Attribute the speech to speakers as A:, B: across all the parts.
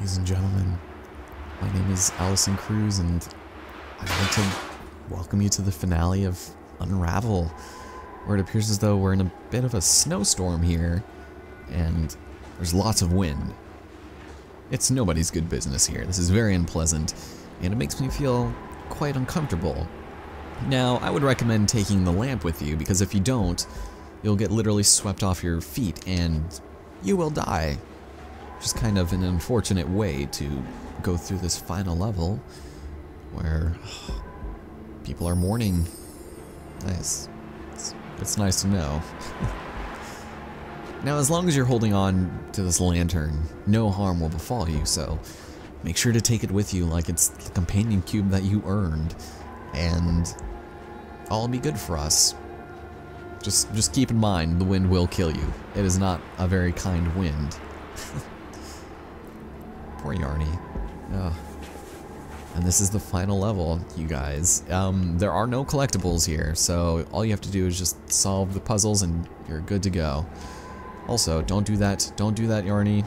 A: Ladies and gentlemen, my name is Allison Cruz, and I'd like to welcome you to the finale of Unravel, where it appears as though we're in a bit of a snowstorm here, and there's lots of wind. It's nobody's good business here. This is very unpleasant, and it makes me feel quite uncomfortable. Now, I would recommend taking the lamp with you, because if you don't, you'll get literally swept off your feet, and you will die. Which is kind of an unfortunate way to go through this final level, where people are mourning. Nice. It's nice to know. Now, as long as you're holding on to this lantern, no harm will befall you, so make sure to take it with you like it's the companion cube that you earned, and all will be good for us. Just keep in mind, the wind will kill you. It is not a very kind wind. Poor Yarny. Ugh. And this is the final level, you guys. There are no collectibles here, so all you have to do is just solve the puzzles and you're good to go. Also, don't do that, Yarny.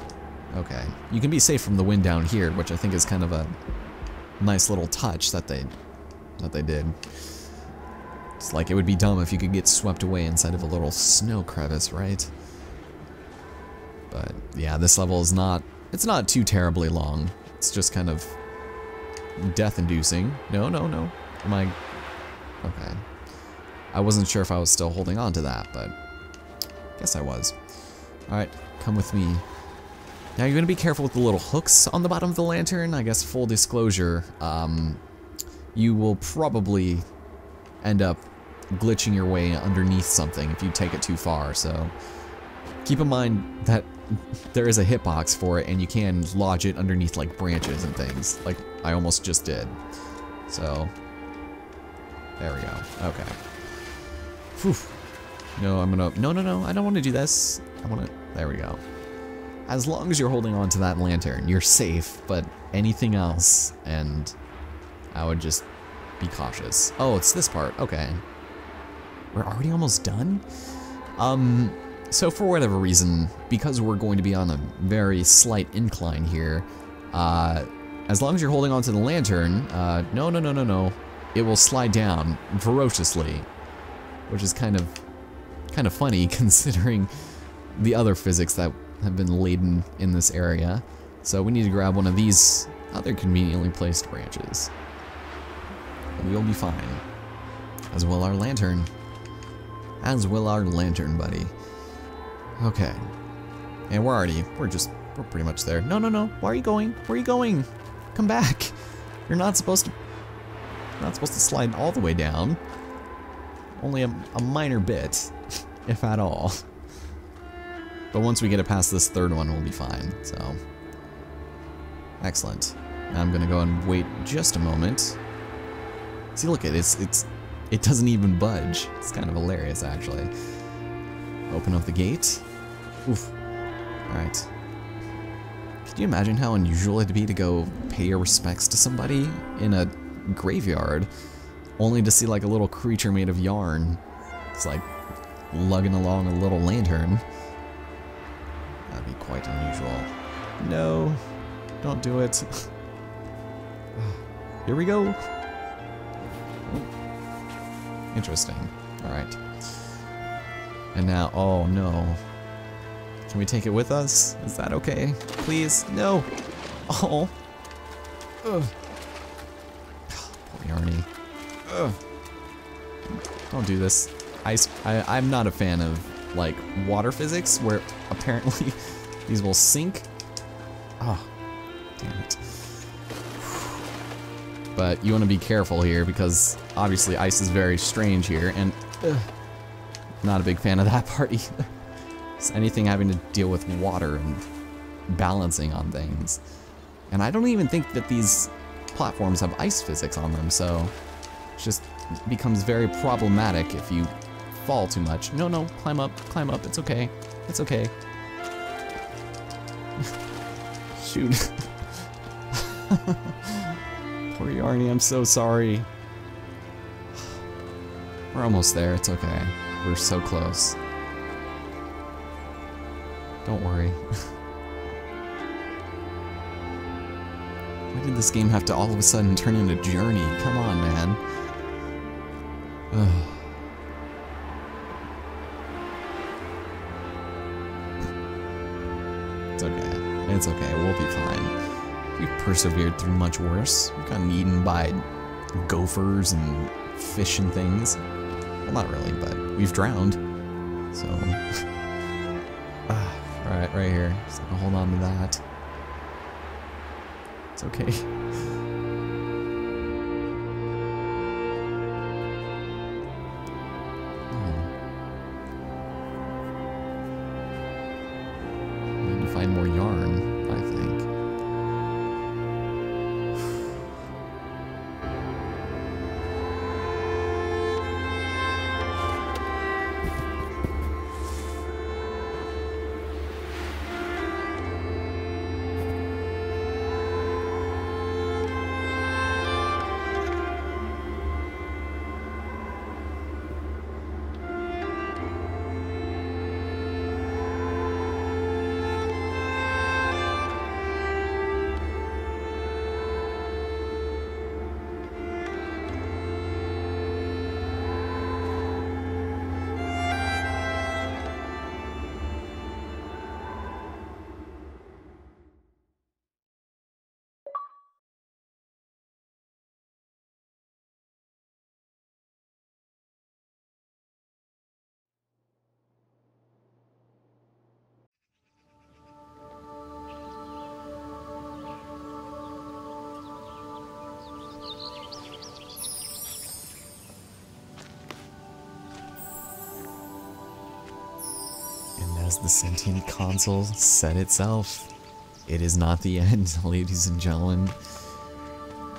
A: Okay. You can be safe from the wind down here, which I think is kind of a nice little touch that they did. It's like it would be dumb if you could get swept away inside of a little snow crevice, right? But yeah, this level is it's not too terribly long. It's just kind of death-inducing. No. Am I... Okay. I wasn't sure if I was still holding on to that, but I guess I was. Alright, come with me. Now you're gonna be careful with the little hooks on the bottom of the lantern. I guess full disclosure, you will probably end up glitching your way underneath something if you take it too far, so keep in mind that there is a hitbox for it and you can lodge it underneath like branches and things, like I almost just did. So, there we go. Okay. Whew. No, I'm gonna... No, I don't want to do this. There we go. As long as you're holding on to that lantern, you're safe, but anything else, and I would just be cautious. Oh, it's this part. Okay. We're already almost done? So for whatever reason, because we're going to be on a very slight incline here, as long as you're holding on to the lantern, no, it will slide down ferociously, which is kind of funny considering the other physics that have been laden in this area. So we need to grab one of these other conveniently placed branches. We'll be fine. As will our lantern. As will our lantern, buddy. Okay. And we're pretty much there. No. Why are you going? Where are you going? Come back. You're not supposed to slide all the way down. Only a minor bit, if at all. But once we get it past this third one, we'll be fine, so. Excellent. Now I'm gonna go and wait just a moment. See, look at it, it doesn't even budge. It's kind of hilarious, actually. Open up the gate. Oof. Alright. Could you imagine how unusual it'd be to go pay your respects to somebody in a graveyard, only to see like a little creature made of yarn? It's like lugging along a little lantern. That'd be quite unusual. No, don't do it. Here we go. Interesting. Alright. And now, oh no. Can we take it with us? Is that okay? Please? No! Oh! Ugh. Poor Yarny. Ugh. Don't do this. I'm not a fan of, like, water physics, where apparently these will sink. Oh, damn it. But you want to be careful here, because obviously ice is very strange here, and not a big fan of that part either. Just anything having to deal with water and balancing on things. And I don't even think that these platforms have ice physics on them, so it just becomes very problematic if you fall too much. No, climb up, it's okay. It's okay. Shoot. Poor Yarny, I'm so sorry. We're almost there, it's okay. We're so close. Don't worry. Why did this game have to all of a sudden turn into Journey? Come on, man. Ugh. It's okay. It's okay. We'll be fine. We've persevered through much worse. We've gotten eaten by gophers and fish and things. Well, not really, but we've drowned. So, right here. Just gonna hold on to that. It's okay. Need to find more yarn, I think. As the sentient console said itself, it is not the end, ladies and gentlemen.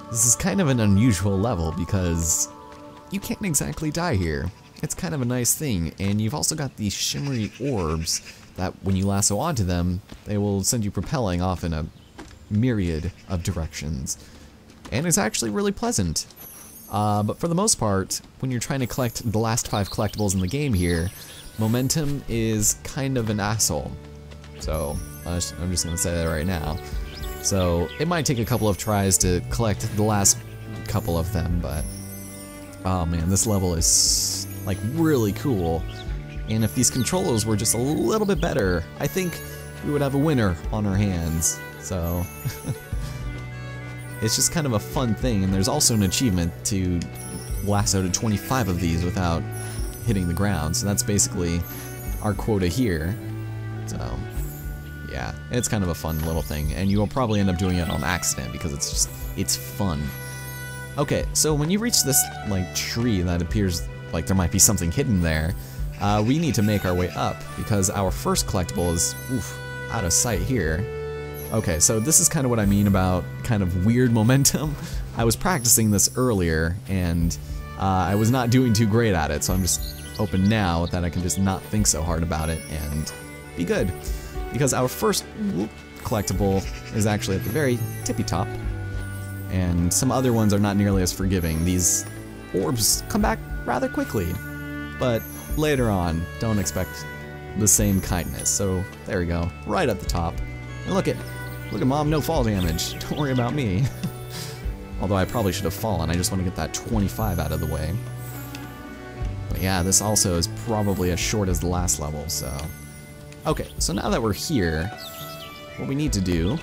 A: This is kind of an unusual level because you can't exactly die here. It's kind of a nice thing, and you've also got these shimmery orbs that when you lasso onto them, they will send you propelling off in a myriad of directions. And it's actually really pleasant. But for the most part, when you're trying to collect the last 5 collectibles in the game here, momentum is kind of an asshole. So, I'm just gonna say that right now. So, it might take a couple of tries to collect the last couple of them, but oh man, this level is like really cool. And if these controllers were just a little bit better, I think we would have a winner on our hands. So, it's just kind of a fun thing, and there's also an achievement to lasso to 25 of these without hitting the ground, so that's basically our quota here. So yeah, it's kind of a fun little thing, and you'll probably end up doing it on accident because it's fun. Okay, so when you reach this like tree that appears like there might be something hidden there, we need to make our way up because our first collectible is out of sight here. Okay, so this is kind of what I mean about kind of weird momentum. I was practicing this earlier and I was not doing too great at it, so I'm just hoping now that I can just not think so hard about it and be good. Because our first collectible is actually at the very tippy top, and some other ones are not nearly as forgiving. These orbs come back rather quickly, but later on, don't expect the same kindness. So there we go, right at the top. And look at Mom, no fall damage. Don't worry about me. Although I probably should have fallen, I just want to get that 25 out of the way. But yeah, this also is probably as short as the last level, so... Okay, so now that we're here, what we need to do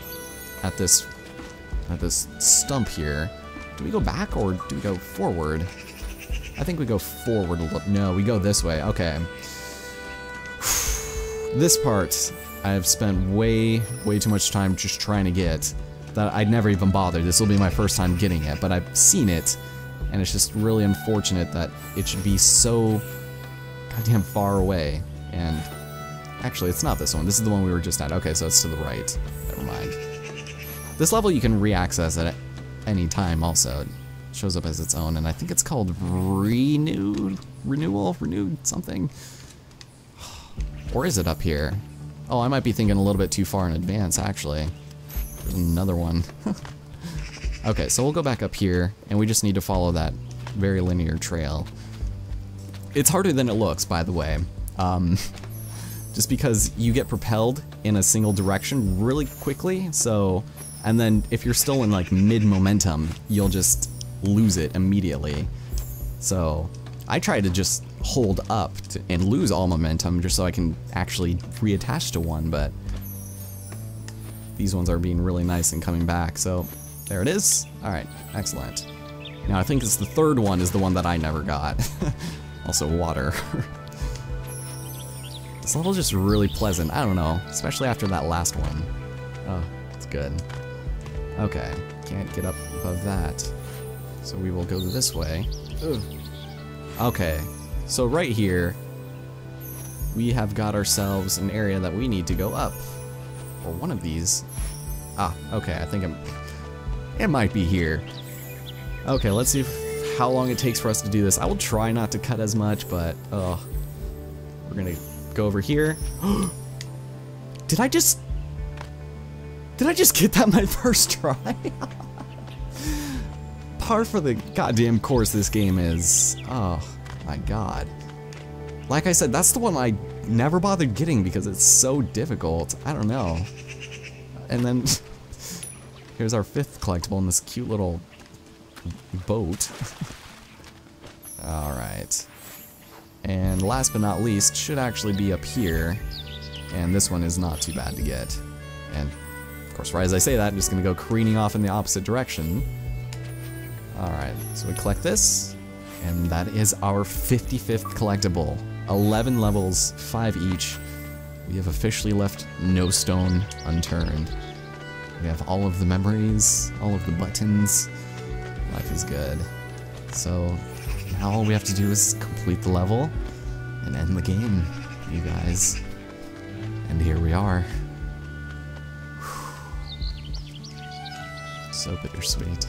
A: at this stump here, do we go back or do we go forward? I think we go forward a little. No, we go this way, okay. This part, I've spent way too much time just trying to get, that I'd never even bothered. This will be my first time getting it, but I've seen it, and it's just really unfortunate that it should be so goddamn far away. And actually, it's not this one. This is the one we were just at. Okay, so it's to the right. Never mind. This level you can re-access at any time also. It shows up as its own, and I think it's called Renewed something. Or is it up here? Oh, I might be thinking a little bit too far in advance, actually. There's another one. Okay, so we'll go back up here, and we just need to follow that very linear trail. It's harder than it looks, by the way. Just because you get propelled in a single direction really quickly, so And then if you're still in like mid-momentum, you'll just lose it immediately. So I try to just hold up and lose all momentum just so I can actually reattach to one, but these ones are being really nice and coming back, so there it is. Alright, excellent. Now I think it's the third one is the one that I never got. Also water. This level's just really pleasant, I don't know, especially after that last one. Oh, it's good. Okay, can't get up above that. So we will go this way. Ugh. Okay, so right here, we have got ourselves an area that we need to go up. Or one of these. Ah, okay, I think it might be here. Okay, let's see how long it takes for us to do this. I will try not to cut as much, but we're gonna go over here. Did I just get that my first try? Par for the goddamn course this game is. Oh my god. Like I said, that's the one I never bothered getting because it's so difficult. I don't know. And then here's our 5th collectible in this cute little boat. Alright. And last but not least should actually be up here. And this one is not too bad to get. And of course, right as I say that, I'm just gonna go careening off in the opposite direction. Alright, so we collect this, and that is our 55th collectible. 11 levels, 5 each. We have officially left no stone unturned. We have all of the memories, all of the buttons. Life is good. So now all we have to do is complete the level and end the game, you guys. And here we are. So bittersweet.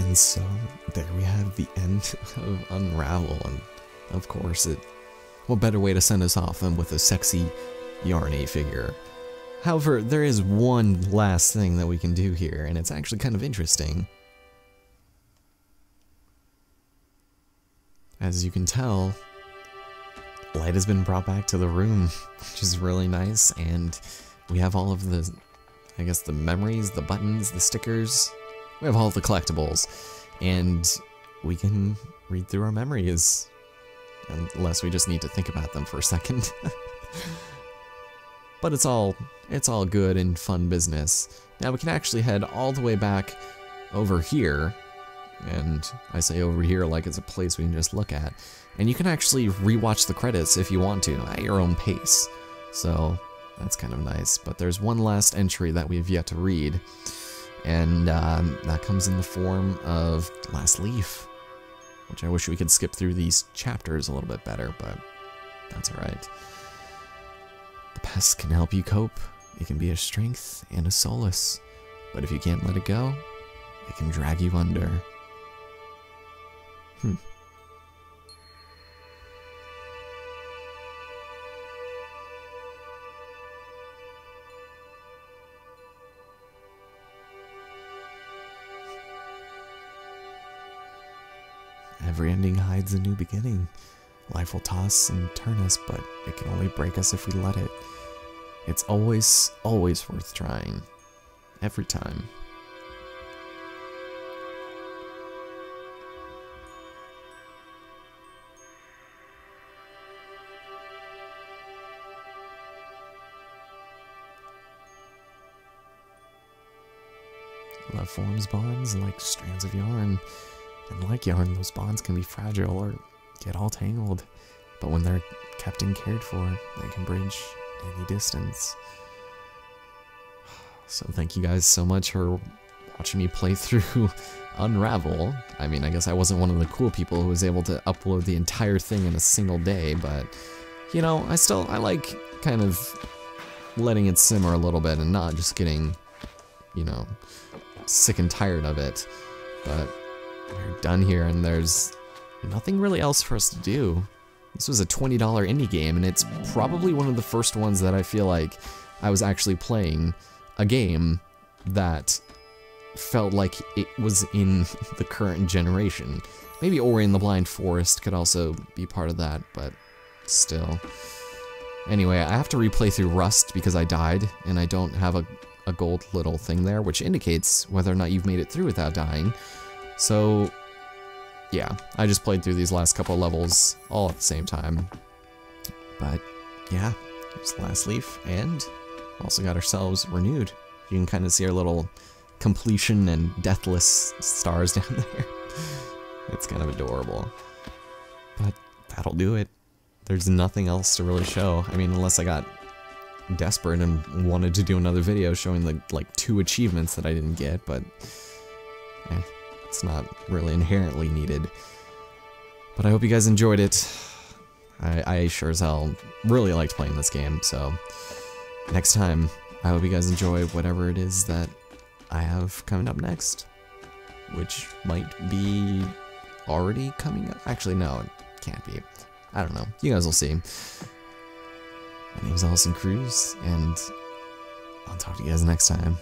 A: And so, there we have the end of Unravel, and of course, what better way to send us off than with a sexy Yarny figure. However, there is one last thing that we can do here, and it's actually kind of interesting. As you can tell, light has been brought back to the room, which is really nice, and we have all of the, I guess, the memories, the buttons, the stickers. We have all of the collectibles, and we can read through our memories, unless we just need to think about them for a second. But it's all good and fun business. Now we can actually head all the way back over here, and I say over here like it's a place we can just look at, and you can actually rewatch the credits if you want to, at your own pace. So that's kind of nice, but there's one last entry that we've yet to read, and that comes in the form of Last Leaf, which I wish we could skip through these chapters a little bit better, but that's alright. The past can help you cope. It can be a strength and a solace, but if you can't let it go, it can drag you under. Every ending hides a new beginning. Life will toss and turn us, but it can only break us if we let it. It's always, always worth trying. Every time. Love forms bonds like strands of yarn. And like yarn, those bonds can be fragile or get all tangled, but when they're kept and cared for, they can bridge any distance. So thank you guys so much for watching me play through Unravel. I mean, I guess I wasn't one of the cool people who was able to upload the entire thing in a single day, but, you know, I like kind of letting it simmer a little bit and not just getting, you know, sick and tired of it. But we're done here, and there's nothing really else for us to do. This was a $20 indie game, and it's probably one of the first ones that I feel like I was actually playing a game that felt like it was in the current generation. Maybe Ori and the Blind Forest could also be part of that, but still. Anyway, I have to replay through Rust because I died, and I don't have a gold little thing there, which indicates whether or not you've made it through without dying. So, yeah, I just played through these last couple levels all at the same time. But, yeah, there's Last Leaf, and also got ourselves renewed. You can kind of see our little completion and deathless stars down there. It's kind of adorable. But that'll do it. There's nothing else to really show. I mean, unless I got desperate and wanted to do another video showing the, like, 2 achievements that I didn't get, but it's not really inherently needed. But I hope you guys enjoyed it. I sure as hell really liked playing this game, so next time, I hope you guys enjoy whatever it is that I have coming up next. Which might be already coming up? Actually, no, it can't be. I don't know. You guys will see. My name's Allison Cruz, and I'll talk to you guys next time.